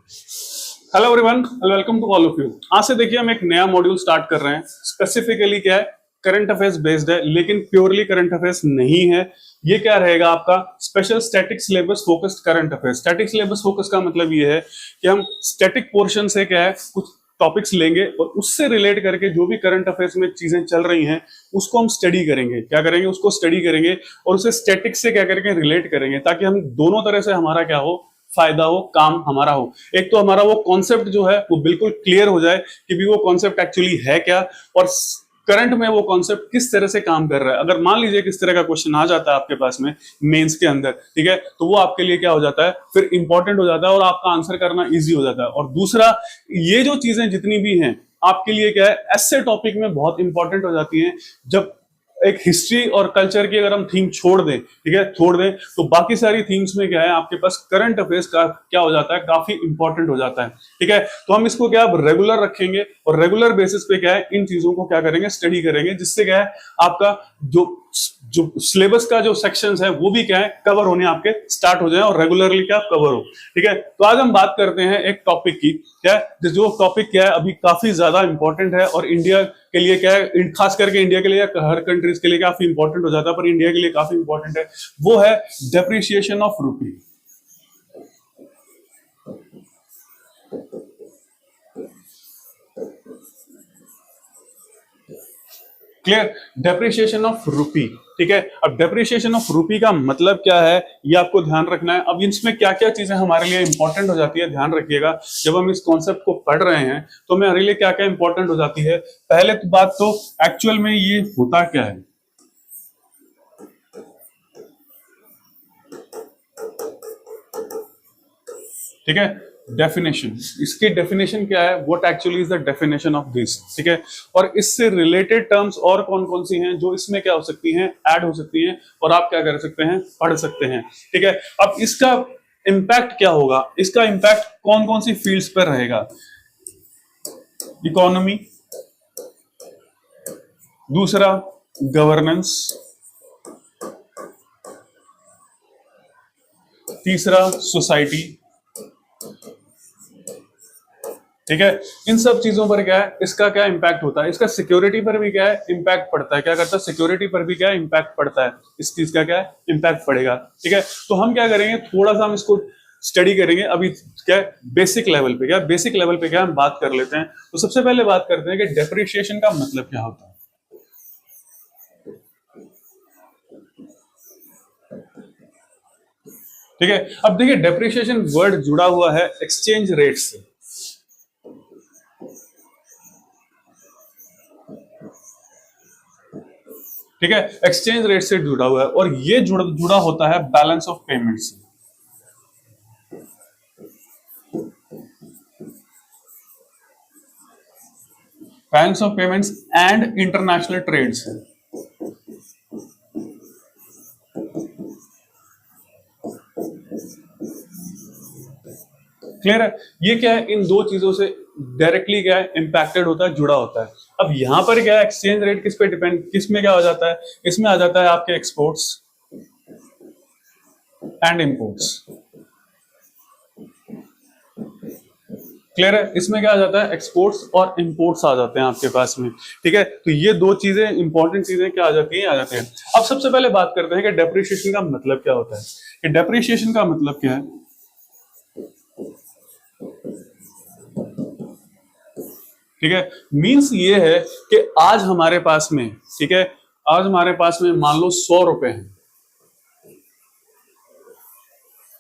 Hello everyone, welcome to all of you. आज से देखिए हम एक नया मॉड्यूल स्टार्ट कर रहे हैं। स्पेसिफिकली क्या है, करंट अफेयर्स बेस्ड है, लेकिन प्योरली करंट अफेयर्स नहीं है। ये क्या रहेगा आपका special static syllabus focused current affairs. Static syllabus focus का मतलब ये है कि हम स्टैटिक पोर्शन से क्या है कुछ टॉपिक्स लेंगे और उससे रिलेट करके जो भी करंट अफेयर्स में चीजें चल रही हैं उसको हम स्टडी करेंगे। क्या करेंगे, उसको स्टडी करेंगे और उसे स्टैटिक से क्या करके रिलेट करेंगे, ताकि हम दोनों तरह से हमारा क्या हो, फायदा हो, काम हमारा हो। एक तो हमारा वो कॉन्सेप्ट जो है वो बिल्कुल क्लियर हो जाए कि भी वो कॉन्सेप्ट एक्चुअली है क्या और करंट में वो कॉन्सेप्ट किस तरह से काम कर रहा है। अगर मान लीजिए किस तरह का क्वेश्चन आ जाता है आपके पास में मेंस के अंदर, ठीक है, तो वो आपके लिए क्या हो जाता है, फिर इंपॉर्टेंट हो जाता है और आपका आंसर करना इजी हो जाता है। और दूसरा, ये जो चीजें जितनी भी हैं आपके लिए क्या है, ऐसे टॉपिक में बहुत इंपॉर्टेंट हो जाती हैं। जब एक हिस्ट्री और कल्चर की अगर हम थीम छोड़ दें, ठीक है, छोड़ दें, तो बाकी सारी थीम्स में क्या है आपके पास करंट अफेयर्स का क्या हो जाता है, काफी इंपॉर्टेंट हो जाता है। ठीक है, तो हम इसको क्या रेगुलर रखेंगे और रेगुलर बेसिस पे क्या है इन चीजों को क्या करेंगे, स्टडी करेंगे, जिससे क्या है आपका जो सिलेबस का जो सेक्शंस है वो भी क्या है कवर होने आपके स्टार्ट हो जाए और रेगुलरली क्या कवर हो। ठीक है, तो आज हम बात करते हैं एक टॉपिक की, क्या है जो टॉपिक क्या है अभी काफी ज्यादा इंपॉर्टेंट है और इंडिया के लिए क्या है, खास करके इंडिया के लिए, हर कंट्रीज के लिए काफी इंपॉर्टेंट हो जाता है, पर इंडिया के लिए काफी इंपॉर्टेंट है। वो है डेप्रिसिएशन ऑफ रूपी। क्लियर, डेप्रिसिएशन ऑफ रूपी। ठीक है, अब डेप्रिसिएशन ऑफ रूपी का मतलब क्या है ये आपको ध्यान रखना है। अब इसमें क्या क्या चीजें हमारे लिए इंपॉर्टेंट हो जाती है, ध्यान रखिएगा। जब हम इस कॉन्सेप्ट को पढ़ रहे हैं तो हमारे लिए क्या क्या इंपॉर्टेंट हो जाती है। पहले तो बात तो एक्चुअल में ये होता क्या है, ठीक है, डेफिनेशन। इसकी डेफिनेशन क्या है, what actually is the definition of this. ठीक है, और इससे रिलेटेड टर्म्स और कौन कौन सी हैं जो इसमें क्या हो सकती हैं, ऐड हो सकती हैं और आप क्या कर सकते हैं, पढ़ सकते हैं। ठीक है, अब इसका इंपैक्ट क्या होगा, इसका इंपैक्ट कौन कौन सी फील्ड्स पर रहेगा। इकोनॉमी, दूसरा गवर्नेंस, तीसरा सोसाइटी। ठीक है, इन सब चीजों पर क्या है, इसका क्या इंपैक्ट होता है। इसका सिक्योरिटी पर भी क्या है इंपैक्ट पड़ता है। क्या करता है, सिक्योरिटी पर भी क्या इंपैक्ट पड़ता है, इस चीज का क्या है इंपैक्ट पड़ेगा। ठीक है, तो हम क्या करेंगे, थोड़ा सा हम इसको स्टडी करेंगे। अभी क्या है बेसिक लेवल पे, क्या बेसिक लेवल पे क्या हम बात कर लेते हैं। तो सबसे पहले बात करते हैं कि डेप्रिसिएशन का मतलब क्या होता है। ठीक है, अब देखिए डेप्रिसिएशन वर्ड जुड़ा हुआ है एक्सचेंज रेट से। ठीक है, एक्सचेंज रेट से जुड़ा हुआ है और ये जुड़ा होता है बैलेंस ऑफ पेमेंट से। Balance of payments and international trade से। क्लियर है, ये क्या है, इन दो चीजों से डायरेक्टली क्या है इंपैक्टेड होता है, जुड़ा होता है। अब यहां पर क्या है, एक्सचेंज रेट किस पे डिपेंड, किस में क्या हो जाता है, इसमें आ जाता है आपके एक्सपोर्ट्स एंड इंपोर्ट्स। क्लियर है, इसमें क्या आ जाता है, एक्सपोर्ट्स और इंपोर्ट्स आ जाते हैं आपके पास में। ठीक है, तो ये दो चीजें इंपॉर्टेंट चीजें क्या आ जाती हैं, आ जाते हैं। अब सबसे पहले बात करते हैं कि डेप्रिसिएशन का मतलब क्या होता है। कि डेप्रिसिएशन का मतलब क्या है, ठीक है, मींस ये है कि आज हमारे पास में, ठीक है, आज हमारे पास में मान लो 100 रुपए हैं।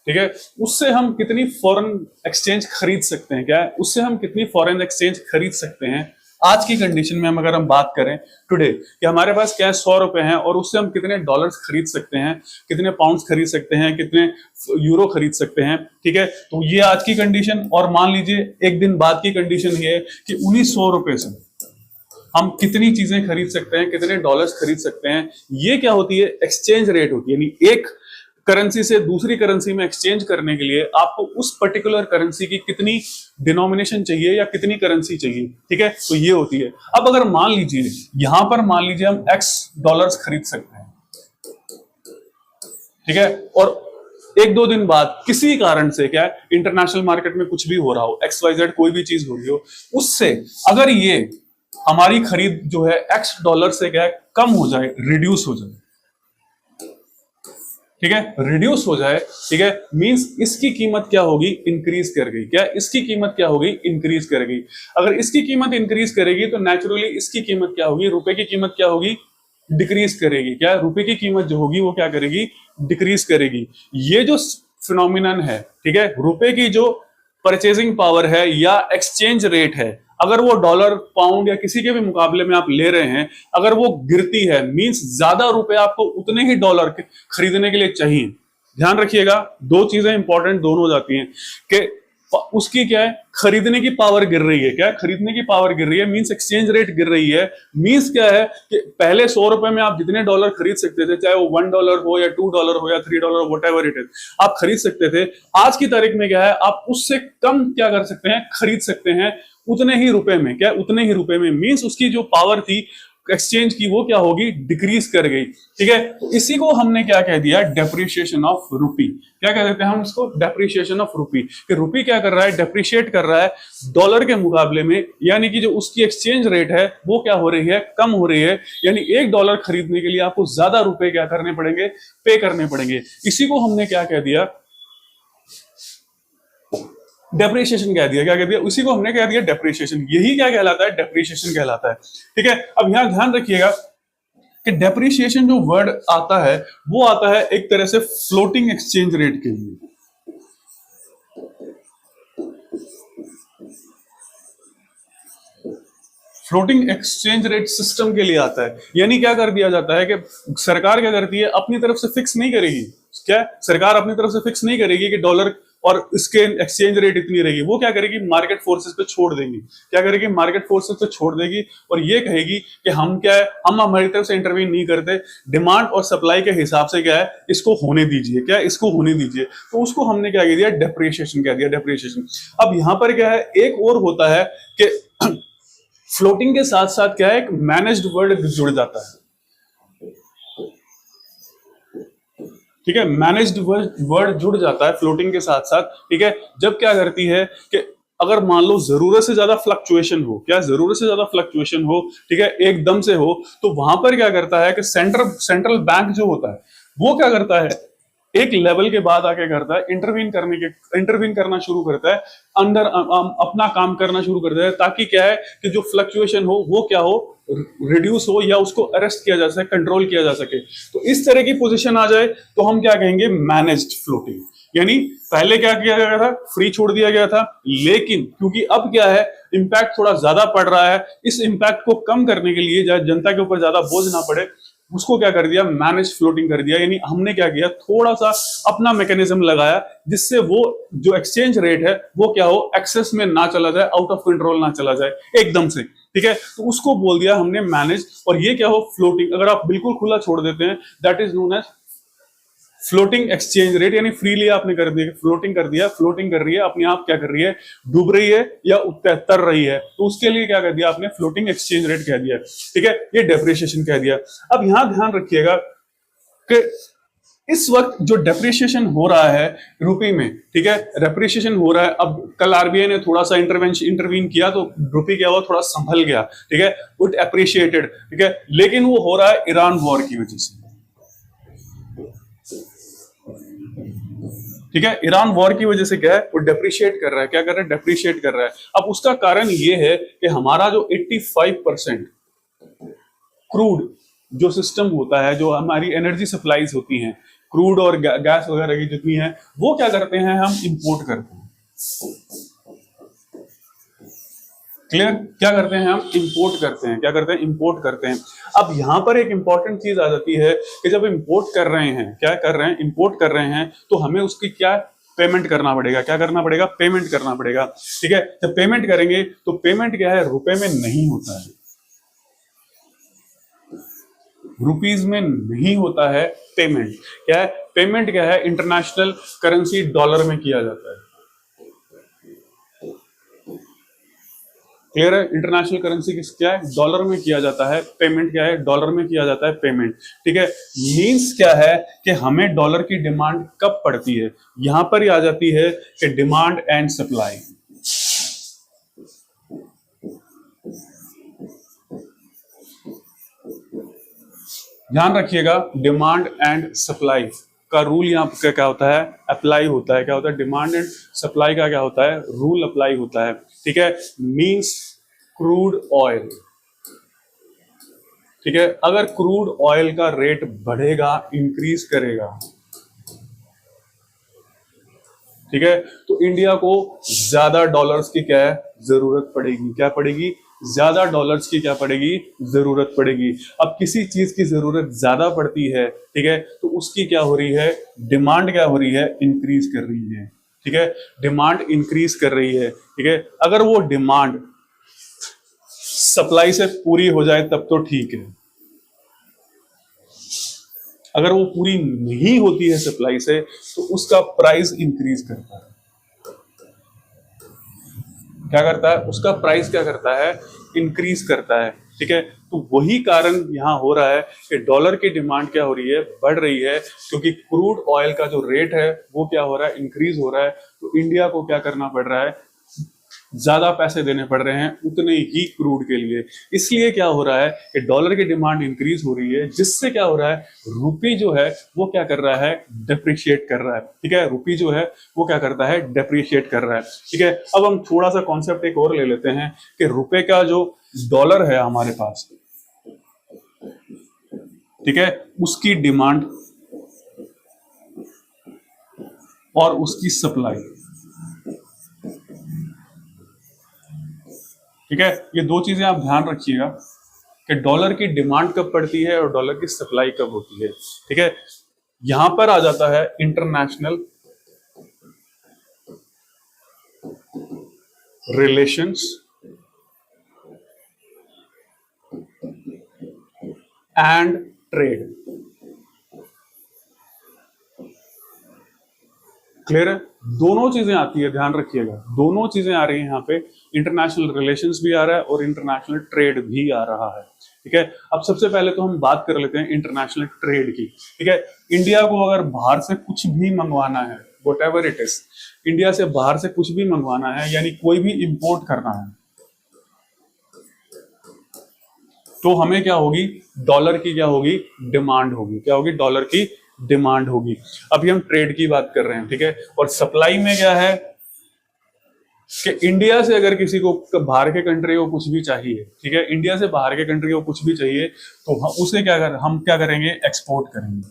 ठीक है, उससे हम कितनी फॉरेन एक्सचेंज खरीद सकते हैं, क्या है, उससे हम कितनी फॉरेन एक्सचेंज खरीद सकते हैं आज की कंडीशन में। हम अगर हम बात करें टुडे कि हमारे पास क्या है 100 रुपए हैं और उससे हम कितने डॉलर्स खरीद सकते हैं, कितने पाउंड्स खरीद सकते हैं, कितने यूरो खरीद सकते हैं। ठीक है, तो ये आज की कंडीशन। और मान लीजिए एक दिन बाद की कंडीशन ये है कि उन्हीं 100 रुपए से हम कितनी चीजें खरीद सकते हैं, कितने डॉलर्स खरीद सकते हैं। ये क्या होती है, एक्सचेंज रेट होती है। यानी एक करेंसी से दूसरी करेंसी में एक्सचेंज करने के लिए आपको उस पर्टिकुलर करेंसी की कितनी डिनोमिनेशन चाहिए या कितनी करेंसी चाहिए। ठीक है, तो ये होती है। अब अगर मान लीजिए यहां पर मान लीजिए हम एक्स डॉलर्स खरीद सकते हैं, ठीक है, और एक दो दिन बाद किसी कारण से क्या है, इंटरनेशनल मार्केट में कुछ भी हो रहा हो, XYZ कोई भी चीज हो रही हो, उससे अगर ये हमारी खरीद जो है X डॉलर से क्या है कम हो जाए, रिड्यूस हो जाए, ठीक है, रिड्यूस हो जाए, ठीक है, मींस इसकी कीमत क्या होगी, इंक्रीज कर गई। क्या इसकी कीमत क्या होगी, इंक्रीज कर गई। अगर इसकी कीमत इंक्रीज करेगी तो नेचुरली इसकी कीमत क्या होगी, रुपए की कीमत क्या होगी, डिक्रीज करेगी। क्या रुपए की कीमत जो होगी वो क्या करेगी, डिक्रीज करेगी। ये जो फिनोमिनन है, ठीक है, रुपए की जो परचेजिंग पावर है या एक्सचेंज रेट है, अगर वो डॉलर, पाउंड या किसी के भी मुकाबले में आप ले रहे हैं, अगर वो गिरती है, मींस ज्यादा रुपए आपको उतने ही डॉलर के खरीदने के लिए चाहिए। ध्यान रखिएगा, दो चीजें इंपॉर्टेंट दोनों हो जाती हैं कि उसकी क्या है, खरीदने की पावर गिर रही है। क्या खरीदने की पावर गिर रही है, मींस एक्सचेंज रेट गिर रही है। मींस क्या है कि पहले 100 रुपए में आप जितने डॉलर खरीद सकते थे, चाहे वो $1 हो या $2 हो या $3, वट एवर इट इज, आप खरीद सकते थे। आज की तारीख में क्या है, आप उससे कम क्या कर सकते हैं, खरीद सकते हैं, उतने ही रुपए में। क्या उतने ही रुपए में, मींस उसकी जो पावर थी एक्सचेंज की वो क्या होगी, डिक्रीज कर गई। ठीक है, तो इसी को हमने क्या कह दिया, डेप्रिशिएशन ऑफ रुपी। क्या कह देते हैं हम इसको, डेप्रिशिएशन ऑफ रुपी। कि रुपी क्या कर रहा है, डेप्रिशिएट कर रहा है डॉलर के मुकाबले में, यानी कि जो उसकी एक्सचेंज रेट है वो क्या हो रही है, कम हो रही है। यानी $1 खरीदने के लिए आपको ज्यादा रुपए क्या करने पड़ेंगे, पे करने पड़ेंगे। इसी को हमने क्या कह दिया, डेप्रिसिएशन कह दिया। क्या कह दिया, उसी को हमने कह दिया डेप्रिसिएशन। यही क्या कहलाता है, डेप्रिसिएशन कहलाता है। ठीक है, अब यहां ध्यान रखिएगा कि डेप्रिसिएशन जो वर्ड आता है वो आता है एक तरह से फ्लोटिंग एक्सचेंज रेट के लिए। फ्लोटिंग एक्सचेंज रेट सिस्टम के लिए आता है। यानी क्या कर दिया जाता है कि सरकार क्या करती है, अपनी तरफ से फिक्स नहीं करेगी। क्या सरकार अपनी तरफ से फिक्स नहीं करेगी कि डॉलर और इसके एक्सचेंज रेट इतनी रहेगी। वो क्या करेगी, मार्केट फोर्सेस पे छोड़ देंगी। क्या करेगी, मार्केट फोर्सेस पे छोड़ देगी और ये कहेगी कि हम क्या है, हम हमारी तरफ से इंटरवीन नहीं करते, डिमांड और सप्लाई के हिसाब से क्या है, इसको होने दीजिए। क्या इसको होने दीजिए। तो उसको हमने क्या कह दिया, डेप्रिसिएशन कह दिया, डेप्रिसिएशन। अब यहां पर क्या है, एक और होता है कि फ्लोटिंग के साथ साथ क्या है, एक मैनेज्ड वर्ड जुड़ जाता है। ठीक है, मैनेज्ड वर्ड जुड़ जाता है फ्लोटिंग के साथ साथ। ठीक है, जब क्या करती है कि अगर मान लो जरूरत से ज्यादा फ्लक्चुएशन हो, क्या जरूरत से ज्यादा फ्लक्चुएशन हो, ठीक है, एकदम से हो, तो वहां पर क्या करता है कि सेंट्रल बैंक जो होता है वो क्या करता है, एक लेवल के बाद आके करता है, इंटरवीन करना शुरू करता है, अंदर अपना काम करना शुरू करता है, ताकि क्या है कि जो फ्लक्चुएशन हो वो क्या हो, रिड्यूस हो या उसको अरेस्ट किया जा सके, कंट्रोल किया जा सके। तो इस तरह की पोजीशन आ जाए तो हम क्या कहेंगे, मैनेज्ड फ्लोटिंग। यानी पहले क्या किया गया था, फ्री छोड़ दिया गया था, लेकिन क्योंकि अब क्या है, इंपैक्ट थोड़ा ज्यादा पड़ रहा है, इस इंपैक्ट को कम करने के लिए, जनता के ऊपर ज्यादा बोझ ना पड़े, उसको क्या कर दिया, मैनेज फ्लोटिंग कर दिया। यानी हमने क्या किया, थोड़ा सा अपना मैकेनिज्म लगाया जिससे वो जो एक्सचेंज रेट है वो क्या हो, एक्सेस में ना चला जाए, आउट ऑफ कंट्रोल ना चला जाए एकदम से। ठीक है, तो उसको बोल दिया हमने मैनेज। और ये क्या हो, फ्लोटिंग। अगर आप बिल्कुल खुला छोड़ देते हैं, that is known as floating exchange rate. यानी फ्रीली आपने कर दिया, फ्लोटिंग कर दिया, फ्लोटिंग कर रही है, अपने आप क्या कर रही है, डूब रही है या तर रही है, तो उसके लिए क्या कर दिया आपने, फ्लोटिंग एक्सचेंज रेट कह दिया। ठीक है, ये डेप्रिसिएशन कह दिया। अब यहां ध्यान रखिएगा कि इस वक्त जो डेप्रिसिएशन हो रहा है रुपी में, ठीक है, डेप्रिसिएशन हो रहा है। अब कल आरबीआई ने थोड़ा सा इंटरवीन किया तो रुपी क्या हुआ, थोड़ा संभल गया। ठीक है, इट एप्रिशिएटेड। ठीक है, लेकिन वो हो रहा है ईरान वॉर की वजह से। ठीक है, ईरान वॉर की वजह से क्या है, वो डेप्रिशिएट कर रहा है। क्या कर रहा है, डेप्रिशिएट कर रहा है। अब उसका कारण ये है कि हमारा जो 85% क्रूड जो सिस्टम होता है, जो हमारी एनर्जी सप्लाईज होती हैं, क्रूड और गैस वगैरह की जितनी है, वो क्या करते हैं, हम इंपोर्ट करते हैं। क्लियर, क्या करते हैं, हम इंपोर्ट करते हैं। क्या करते हैं, इंपोर्ट करते हैं। अब यहां पर एक इंपॉर्टेंट चीज आ जाती है कि जब इंपोर्ट कर रहे हैं, क्या कर रहे हैं, इंपोर्ट कर रहे हैं, तो हमें उसकी क्या पेमेंट करना पड़ेगा। क्या करना पड़ेगा, पेमेंट करना पड़ेगा। ठीक है, जब पेमेंट करेंगे तो पेमेंट क्या है, रुपए में नहीं होता है, रुपीज में नहीं होता है पेमेंट। क्या है, पेमेंट क्या है, इंटरनेशनल करेंसी डॉलर में किया जाता है। क्लियर है? इंटरनेशनल करेंसी किस क्या है? डॉलर में किया जाता है पेमेंट। क्या है? डॉलर में किया जाता है पेमेंट। ठीक है, मींस क्या है कि हमें डॉलर की डिमांड कब पड़ती है? यहां पर ही आ जाती है कि डिमांड एंड सप्लाई। ध्यान रखिएगा, डिमांड एंड सप्लाई का रूल यहाँ पे क्या होता है? अप्लाई होता है। क्या होता है? डिमांड एंड सप्लाई का क्या होता है? रूल अप्लाई होता है। ठीक है, मींस क्रूड ऑयल। ठीक है, अगर क्रूड ऑयल का रेट बढ़ेगा, इंक्रीज करेगा, ठीक है, तो इंडिया को ज्यादा डॉलर्स की क्या है? जरूरत पड़ेगी। क्या पड़ेगी? ज्यादा डॉलर्स की क्या पड़ेगी? जरूरत पड़ेगी। अब किसी चीज की जरूरत ज्यादा पड़ती है, ठीक है, तो उसकी क्या हो रही है? डिमांड क्या हो रही है? इंक्रीज कर रही है। ठीक है, डिमांड इंक्रीज कर रही है। ठीक है, अगर वो डिमांड सप्लाई से पूरी हो जाए तब तो ठीक है, अगर वो पूरी नहीं होती है सप्लाई से तो उसका प्राइस इंक्रीज करता है। क्या करता है? उसका प्राइस क्या करता है? इंक्रीज करता है। ठीक है, तो वही कारण यहां हो रहा है कि डॉलर की डिमांड क्या हो रही है? बढ़ रही है, क्योंकि क्रूड ऑयल का जो रेट है वो क्या हो रहा है? इंक्रीज हो रहा है। तो इंडिया को क्या करना पड़ रहा है? ज्यादा पैसे देने पड़ रहे हैं उतने ही क्रूड के लिए। इसलिए क्या हो रहा है कि डॉलर की डिमांड इंक्रीज हो रही है, जिससे क्या हो रहा है? रुपी जो है वो क्या कर रहा है? डेप्रिशिएट कर रहा है। ठीक है, रुपी जो है वो क्या करता है? डेप्रिशिएट कर रहा है। ठीक है, अब हम थोड़ा सा कॉन्सेप्ट एक और ले लेते हैं कि रुपए का जो डॉलर है हमारे पास, ठीक है, उसकी डिमांड और उसकी सप्लाई। ठीक है, ये दो चीजें आप ध्यान रखिएगा कि डॉलर की डिमांड कब पड़ती है और डॉलर की सप्लाई कब होती है। ठीक है, यहां पर आ जाता है international relations and trade. Clear है? दोनों चीजें आती है, ध्यान रखिएगा, दोनों चीजें आ रही हैं यहाँ पे। इंटरनेशनल रिलेशंस भी आ रहा है और इंटरनेशनल ट्रेड भी आ रहा है। ठीक है, अब सबसे पहले तो हम बात कर लेते हैं इंटरनेशनल ट्रेड की। ठीक है, इंडिया को अगर बाहर से कुछ भी मंगवाना है, what ever it is, India से बाहर से कुछ भी मंगवाना है, यानी कोई भी इंपोर्ट करना है, तो हमें क्या होगी? डॉलर की क्या होगी? डिमांड होगी। क्या होगी? डॉलर की डिमांड होगी। अभी हम ट्रेड की बात कर रहे हैं। ठीक है, और सप्लाई में क्या है कि इंडिया से अगर किसी को बाहर के कंट्री को कुछ भी चाहिए, ठीक है, इंडिया से बाहर के कंट्री को कुछ भी चाहिए, तो उसे हम क्या करेंगे? एक्सपोर्ट करेंगे।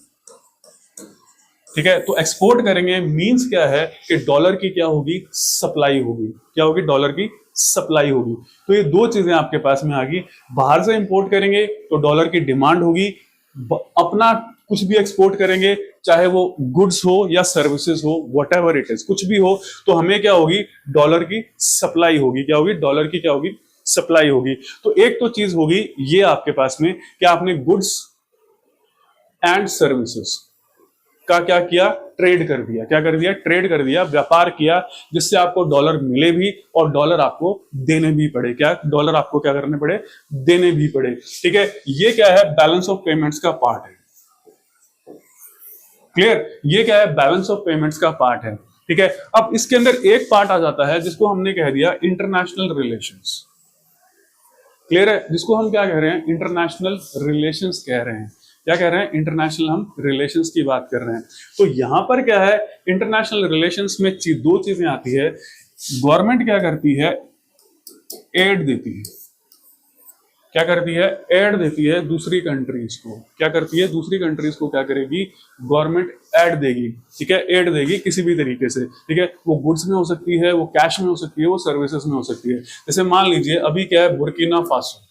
ठीक है, तो एक्सपोर्ट करेंगे मींस क्या है कि डॉलर की क्या होगी? सप्लाई होगी। क्या होगी? डॉलर की सप्लाई होगी। तो ये दो चीजें आपके पास में आ गई। बाहर से इंपोर्ट करेंगे तो डॉलर की डिमांड होगी, अपना कुछ भी एक्सपोर्ट करेंगे, चाहे वो गुड्स हो या सर्विसेज हो, वट एवर इट इज, कुछ भी हो, तो हमें क्या होगी? डॉलर की सप्लाई होगी। क्या होगी? डॉलर की क्या होगी? सप्लाई होगी। तो एक तो चीज होगी ये आपके पास में कि आपने गुड्स एंड सर्विसेज का क्या किया? ट्रेड कर दिया। क्या कर दिया? ट्रेड कर दिया, व्यापार किया, जिससे आपको डॉलर मिले भी और डॉलर आपको देने भी पड़े। क्या? डॉलर आपको क्या करने पड़े? देने भी पड़े। ठीक है, ये क्या है? बैलेंस ऑफ पेमेंट्स का पार्ट है। क्लियर? ये क्या है? बैलेंस ऑफ पेमेंट्स का पार्ट है। ठीक है, अब इसके अंदर एक पार्ट आ जाता है जिसको हमने कह दिया इंटरनेशनल रिलेशंस। क्लियर है? जिसको हम क्या कह रहे हैं? इंटरनेशनल रिलेशंस कह रहे हैं। क्या कह रहे हैं? इंटरनेशनल हम रिलेशंस की बात कर रहे हैं। तो यहां पर क्या है? इंटरनेशनल रिलेशंस में दो चीजें आती है। गवर्नमेंट क्या करती है? एड देती है। क्या करती है? एड देती है दूसरी कंट्रीज को। क्या करती है? दूसरी कंट्रीज को क्या करेगी? गवर्नमेंट एड देगी। ठीक है, एड देगी किसी भी तरीके से। ठीक है, वो गुड्स में हो सकती है, वो कैश में हो सकती है, वो सर्विसेज में हो सकती है। जैसे मान लीजिए अभी क्या है? बुर्किना फासो,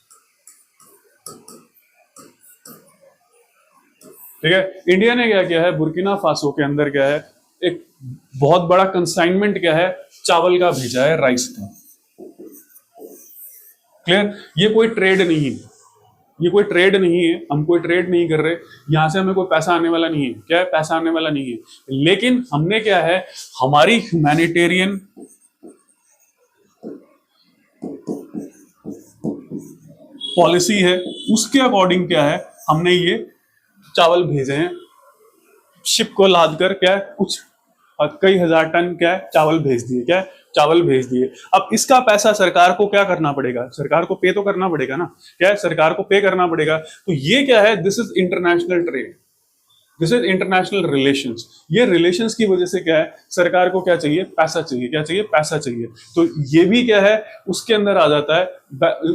ठीक है, इंडिया ने क्या किया है? बुर्किना फासो के अंदर क्या है? एक बहुत बड़ा कंसाइनमेंट क्या है? चावल का भेजा है, राइस का। क्लियर? ये कोई ट्रेड नहीं है, ये कोई ट्रेड नहीं है, हम कोई ट्रेड नहीं कर रहे, यहां से हमें कोई पैसा आने वाला नहीं है। क्या है? पैसा आने वाला नहीं है, लेकिन हमने क्या है? हमारी ह्यूमैनिटेरियन पॉलिसी है उसके अकॉर्डिंग क्या है, हमने ये चावल भेजे हैं, शिप को लाद कर क्या है, कुछ कई हजार टन क्या है चावल भेज दिए, क्या है चावल भेज दिए। अब इसका पैसा सरकार को क्या करना पड़ेगा, सरकार को पे तो करना पड़ेगा ना, क्या है सरकार को पे करना पड़ेगा। तो ये क्या है, this is international trade, this is international relations. ये रिलेशंस की वजह से क्या है, सरकार को क्या चाहिए, पैसा चाहिए, क्या चाहिए, पैसा चाहिए। तो ये भी क्या है उसके अंदर आ जाता है,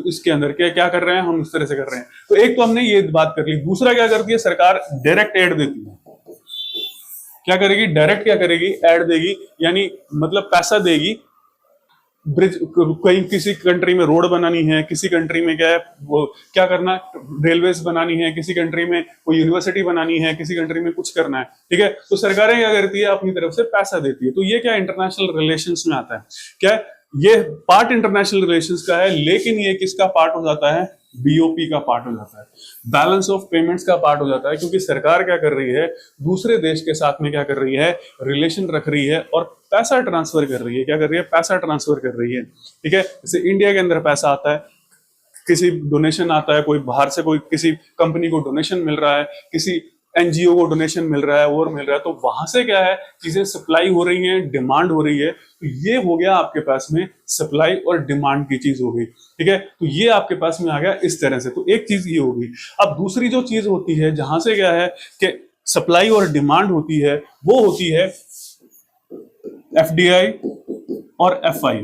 इसके अंदर क्या क्या कर रहे हैं हम, इस तरह से कर रहे हैं। तो एक तो हमने ये बात कर ली। दूसरा क्या करती है सरकार, डायरेक्ट एड देती है। क्या करेगी, डायरेक्ट क्या करेगी, एड देगी, यानी मतलब पैसा देगी। ब्रिज, कहीं किसी कंट्री में रोड बनानी है, किसी कंट्री में क्या है वो क्या करना, रेलवेज बनानी है, किसी कंट्री में कोई यूनिवर्सिटी बनानी है, किसी कंट्री में कुछ करना है, ठीक है। तो सरकारें क्या करती है, अपनी तरफ से पैसा देती है। तो ये क्या इंटरनेशनल रिलेशंस में आता है, क्या है? ये पार्ट इंटरनेशनल रिलेशंस का है, लेकिन ये किसका पार्ट हो जाता है, बीओपी का पार्ट हो जाता है, बैलेंस ऑफ पेमेंट्स का पार्ट हो जाता है। क्योंकि सरकार क्या कर रही है, दूसरे देश के साथ में क्या कर रही है, रिलेशन रख रही है और पैसा ट्रांसफर कर रही है। क्या कर रही है, पैसा ट्रांसफर कर रही है, ठीक है। जैसे इंडिया के अंदर पैसा आता है, किसी डोनेशन आता है, कोई बाहर से कोई किसी कंपनी को डोनेशन मिल रहा है, किसी एनजीओ को डोनेशन मिल रहा है और मिल रहा है, तो वहां से क्या है चीजें सप्लाई हो रही हैं, डिमांड हो रही है। तो ये हो गया आपके पास में सप्लाई और डिमांड की चीज हो गई, ठीक है। तो ये आपके पास में आ गया इस तरह से। तो एक चीज ये होगी। अब दूसरी जो चीज होती है जहां से क्या है कि सप्लाई और डिमांड होती है, वो होती है एफडीआई और एफआई,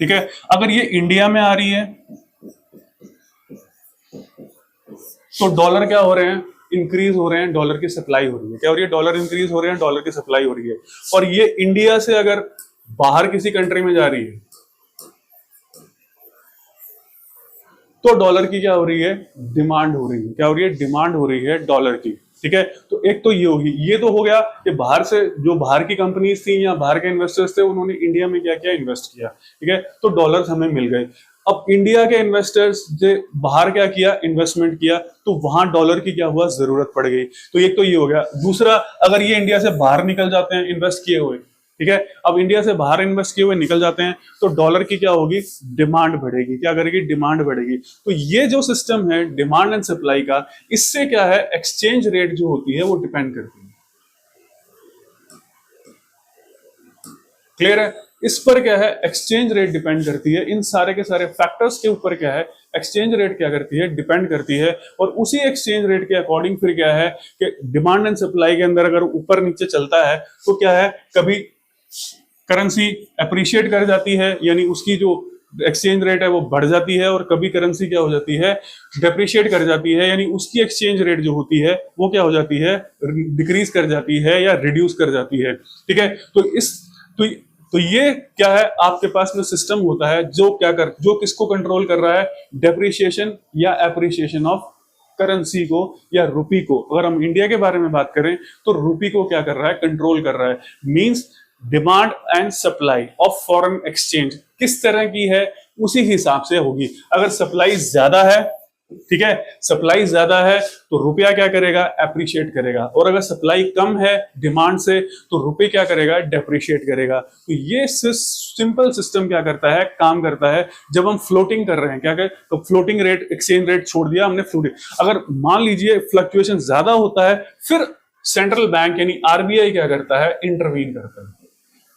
ठीक है। अगर ये इंडिया में आ रही है तो डॉलर क्या हो रहे हैं, इंक्रीज हो रहे हैं, डॉलर की सप्लाई हो रही है। क्या हो रही है, डॉलर इंक्रीज हो रहे हैं, डॉलर की सप्लाई हो रही है। और ये इंडिया से अगर बाहर किसी कंट्री में जा रही है तो डॉलर की क्या हो रही है, डिमांड हो रही है। क्या हो रही है, डिमांड हो रही है डॉलर की, ठीक है। तो एक तो ये होगी, ये तो हो गया कि बाहर से जो बाहर की कंपनीज थी या बाहर के इन्वेस्टर्स थे, उन्होंने इंडिया में क्या किया, इन्वेस्ट किया, ठीक है। तो डॉलर्स हमें मिल गए। अब इंडिया के इन्वेस्टर्स जो बाहर क्या किया, इन्वेस्टमेंट किया, तो वहां डॉलर की क्या हुआ, जरूरत पड़ गई। तो एक तो ये हो गया। दूसरा, अगर ये इंडिया से बाहर निकल जाते हैं इन्वेस्ट किए हुए, ठीक है, अब इंडिया से बाहर इन्वेस्ट किए हुए निकल जाते हैं, तो डॉलर की क्या होगी, डिमांड बढ़ेगी। क्या करेगी, डिमांड बढ़ेगी। तो ये जो सिस्टम है डिमांड एंड सप्लाई का, इससे क्या है, एक्सचेंज रेट जो होती है वो डिपेंड करती है। क्लियर है? इस पर क्या है, एक्सचेंज रेट डिपेंड करती है। इन सारे के सारे फैक्टर्स के ऊपर क्या है, एक्सचेंज रेट क्या करती है, डिपेंड करती है। और उसी एक्सचेंज रेट के अकॉर्डिंग फिर क्या है कि डिमांड एंड सप्लाई के अंदर अगर ऊपर नीचे चलता है तो क्या है, कभी करेंसी अप्रिशिएट कर जाती है, यानी उसकी जो एक्सचेंज रेट है वो बढ़ जाती है, और कभी करेंसी क्या हो जाती है, डेप्रिशिएट कर जाती है, यानी उसकी एक्सचेंज रेट जो होती है वो क्या हो जाती है, डिक्रीज कर जाती है या रिड्यूस कर जाती है, ठीक है। तो ये क्या है, आपके पास में सिस्टम होता है जो किसको कंट्रोल कर रहा है, डेप्रिशिएशन या एप्रिशिएशन ऑफ करेंसी को या रुपी को। अगर हम इंडिया के बारे में बात करें तो रुपी को क्या कर रहा है, कंट्रोल कर रहा है। Means demand and supply of foreign exchange किस तरह की है, उसी हिसाब से होगी। अगर सप्लाई ज्यादा है, ठीक है, सप्लाई ज्यादा है तो रुपया क्या करेगा, एप्रिशिएट करेगा। और अगर सप्लाई कम है डिमांड से तो रुपये क्या करेगा, डेप्रिशिएट करेगा। तो ये सिंपल सिस्टम क्या करता है, काम करता है। जब हम फ्लोटिंग कर रहे हैं, क्या करें, तो फ्लोटिंग रेट, एक्सचेंज रेट छोड़ दिया हमने, फ्लोटिंग। अगर मान लीजिए फ्लक्चुएशन ज्यादा होता है, फिर सेंट्रल बैंक यानी आरबीआई क्या करता है, इंटरवीन करता है,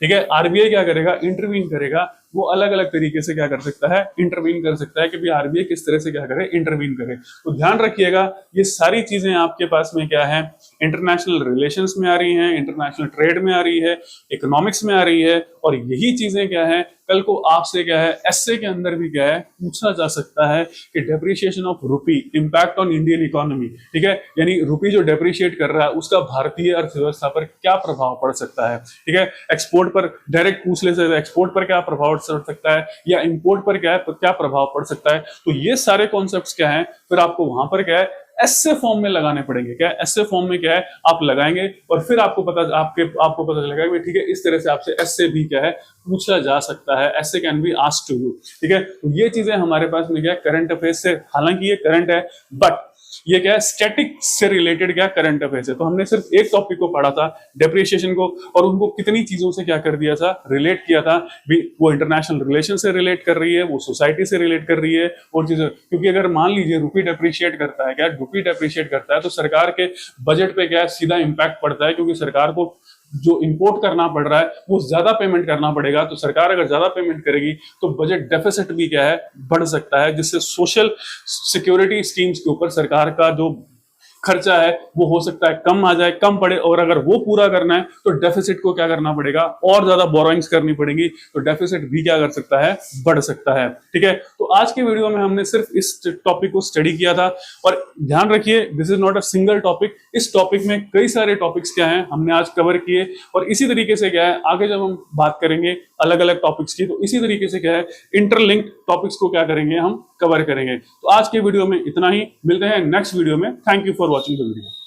ठीक है। आरबीआई क्या करेगा, इंटरवीन करेगा। वो अलग अलग तरीके से क्या कर सकता है, इंटरवीन कर सकता है कि भाई आरबीआई किस तरह से क्या करे, इंटरवीन करे। तो ध्यान रखिएगा, ये सारी चीजें आपके पास में क्या है, इंटरनेशनल रिलेशंस में आ रही हैं, इंटरनेशनल ट्रेड में आ रही है, इकोनॉमिक्स में आ रही है। और यही चीजें क्या है, कल को आपसे क्या है, एसए के अंदर भी क्या है, पूछा जा सकता है कि depreciation of rupee impact on Indian economy, ठीक है। यानी रुपी जो डेप्रिशिएट कर रहा है उसका भारतीय अर्थव्यवस्था पर क्या प्रभाव पड़ सकता है, ठीक है। एक्सपोर्ट पर डायरेक्ट पूछ ले सकते हैं, एक्सपोर्ट पर क्या प्रभाव पड़ सकता है, या इंपोर्ट पर क्या प्रभाव पड़ सकता है। तो ये सारे कॉन्सेप्ट्स क्या हैं, फिर आपको वहां पर क्या है, ऐसे फॉर्म में लगाने पड़ेंगे। क्या ऐसे फॉर्म में क्या है, आप लगाएंगे और फिर आपको पता चलेगा कि ठीक है, इस तरह से आपसे ऐसे भी क्या है पूछा जा सकता है, ऐसे can be asked to you, ठीक है। तो ये चीजें हमारे पास में क्या है, करंट अफेयर्स से, हालांकि ये करंट है बट ये क्या है, स्टैटिक से रिलेटेड क्या करंट अफेयर्स है। तो हमने सिर्फ एक टॉपिक को पढ़ा था, डेप्रिसिएशन को, और उनको कितनी चीजों से क्या कर दिया था, रिलेट किया था भी। वो इंटरनेशनल रिलेशन से रिलेट कर रही है, वो सोसाइटी से रिलेट कर रही है और चीजें। क्योंकि अगर मान लीजिए रुपी डेप्रिशिएट करता है, क्या रुपी डेप्रिशिएट करता है तो सरकार के बजट पे क्या सीधा इंपैक्ट पड़ता है, क्योंकि सरकार को जो इंपोर्ट करना पड़ रहा है वो ज्यादा पेमेंट करना पड़ेगा। तो सरकार अगर ज्यादा पेमेंट करेगी तो बजट डेफिसिट भी क्या है, बढ़ सकता है, जिससे सोशल सिक्योरिटी स्कीम्स के ऊपर सरकार का जो खर्चा है वो हो सकता है कम आ जाए, कम पड़े। और अगर वो पूरा करना है तो डेफिसिट को क्या करना पड़ेगा, और ज्यादा बोरोइंग्स करनी पड़ेगी, तो डेफिसिट भी क्या कर सकता है, बढ़ सकता है। ठीक है, तो आज के वीडियो में हमने सिर्फ इस टॉपिक को स्टडी किया था। और ध्यान रखिए, this is not a single topic, इस टॉपिक में कई सारे टॉपिक्स क्या हैं हमने आज कवर किए। और इसी तरीके से क्या है, आगे जब हम बात करेंगे अलग अलग टॉपिक्स की, तो इसी तरीके से क्या है, इंटरलिंक्ड टॉपिक्स को क्या करेंगे, हम कवर करेंगे। तो आज के वीडियो में इतना ही, मिलते हैं नेक्स्ट वीडियो में। Thank you for watching the video.